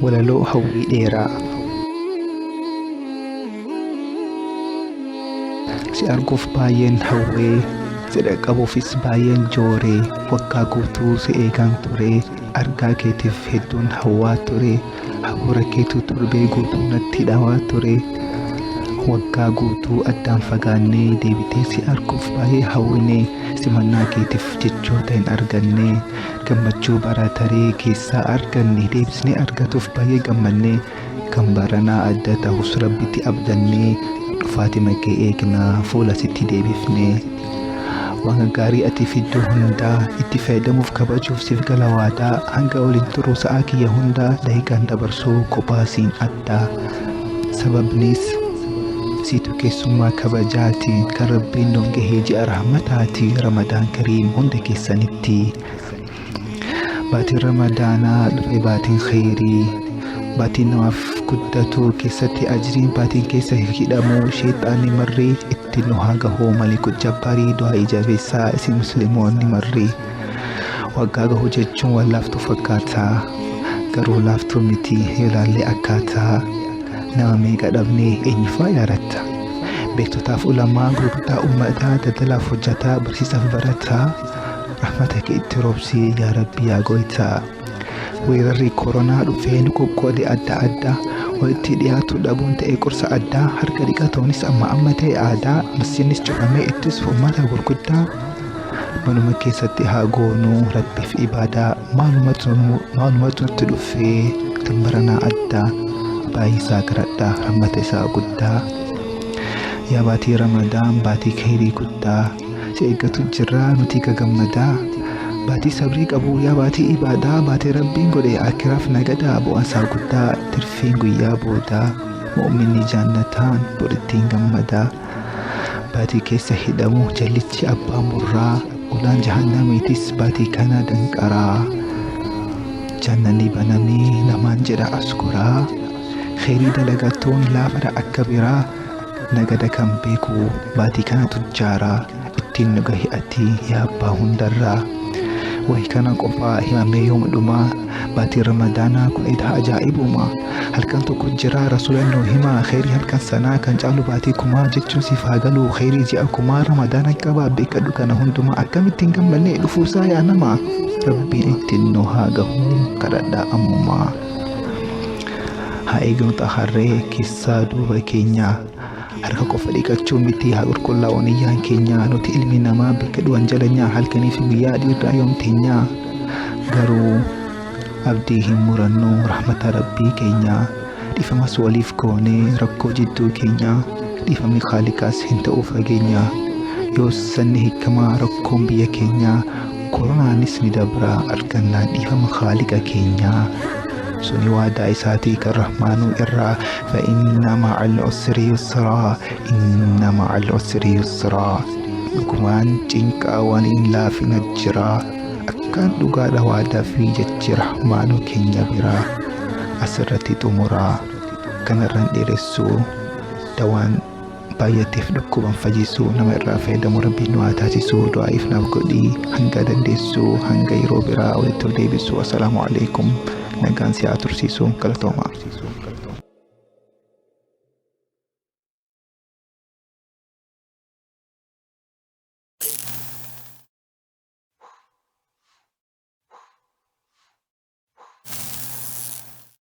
Walaloo Hawwii Dheeraa. Si arguuf baay'een hawwee, si dhaqqabuufis baay'een jooree, waggaa guutuu si eegaan ture, argaa keetiif hedduun hawwaa ture, hafuura keetu torbee guutuu natti dhawaa ture. Waggaa guutuu addaan fagaannee deebitee si arguuf baay'ee hawwine, simannaa keetiif jechoota hin arganne, gammachuu bara taree keessaa arganne deebisnee argatuuf baay'ee gammanne, kan baranaa adda ta'us rabbitti abdanne, dhufaati makee eegnaa fuula sitti deebifne. Waan gaarii ati fidduu hundaa itti fayyadamuuf kabajuuf siif gala waadaa, hanga waliin turuu sa'aa kiyya hundaa daqiiqaan dabarsuu kophaasiin addaa. Sababnis siitu keessummaa kabajaati, kan rabbiin nuun gahee ji'a rahmataati. Ramadaan Kariim hunda keessanitti. Baatiin Ramadaanaa dhufe baatiin khayrii, baatiin namaaf guddatu keessatti ajriin, baatiin keessa hidhamuu sheexaanni marrii itti nu haa gahuu malikuu jabbarii du'aa ijabeessaa isin musliimoonni marrii. Waggaa gahuu jechuun waan laaftuu fakkaata, garuu laaftuu miti yoo ilaalle akkaataa. Nama meeqa dhabnee eenyufaa yaadatta? Beektotaaf ulamaa, gurguddaa uummataa, daldalaaf hojjataa, barsiisaaf barataa, rahmata kee itti roobsii yaa Rabbi yaa Gooytaa. Weerarri koronaa dhufee nu qoqqoode adda addaa, walitti dhiyaatu dhabuun ta'e qorsa addaa, harka dhiqatuunis amma ta'e aadaa, masjidnis cufamee ittis uummata gurguddaa. Manuma keessatti haa goonuu Rabbiif ibaadaa, maalumatu nutti dhufee kan baranaa addaa. Baay'isaa garadhaa rahmata isaa guddaa. Yaa baatii Ramadaan baatii khayrii guddaa, si eeggatu jirraa nuti gagammadaa. Baatii sabrii qabu yaa baatii ibaadaa, baatii rabbiin godhe akiraaf nagadaa, bu'aasaa guddaa tirfiin guyyaa boodaa, mu'minni jannataan bodhittiin gammadaa. Baatii keessa hidhamu jallichi abbaa murraa, ulaan jahannamiitis baatii kana danqaraa. Jannanni banamee namaan jedha askuraa, khayrii dalagatuun laafadha akka biraa. Nagada kan beeku baatii kana tujjaaraa, ittiin nu gahi ati yaa abbaa hundarraa. Wahi kana qofaa himamee yooma dhumaa, baatii Ramadaanaa kun edaa ajaa'ibuma. Halkan tokko jira rasuulaan nuu himaa, khayrii halkan sanaa kan caalu baatii kumaa jechuun siif haa galu. Khayrii ji'a kumaa Ramadaana qabaa, beekadhu kana hundumaa akkamittiin gammannee dhufuusaa yaa namaa. Rabbiin ittiin nu haa gahu kadhadhaa ammumaa. Haa eegnu xaharree keessaa duuba keenyaa, harka qofa dhiqachuu miti haa qulqullaa'u niyyaan keenya. Nuti ilmi namaa bakka du'an jalanyaa, halkanii fi guyyaa dhiirraa yoomteenyaa. Garuu abdii hin murannu rahmata rabbii keenya, dhiifamas waliif goonee rakkoo jidduu keenya. Dhiifamni khaalikaas hin ta'u fageenya, yoo sanni hikamaa rakkoon biyya keenya. Koronaanis ni dabra argannaan dhiifama khaalika keenyaa. Suni waadaa isaatii kan rahmaanuu irraa, fa'inna ma'al usri yusraa, inna ma'al usri yusraa. Dhugumaan cinqaa waliin laafina jiraa, akkaan dhugaadha waadaa fi jechi rahmaanuu keenya biraa. Asirratti xumuraa, kanarraan dheeressuu, dawaan baay'ateef dhukkuban fayyisuu, nama irraa fayyadamu rabbiin nu haa taasisuu. Du'aa'iif naaf godhii hanga dandeessuu, hanga yeroo biraa walitti deebisuu. Assalaamu alaikum. Nagaan si haa tursiisuu. Galatoomaa.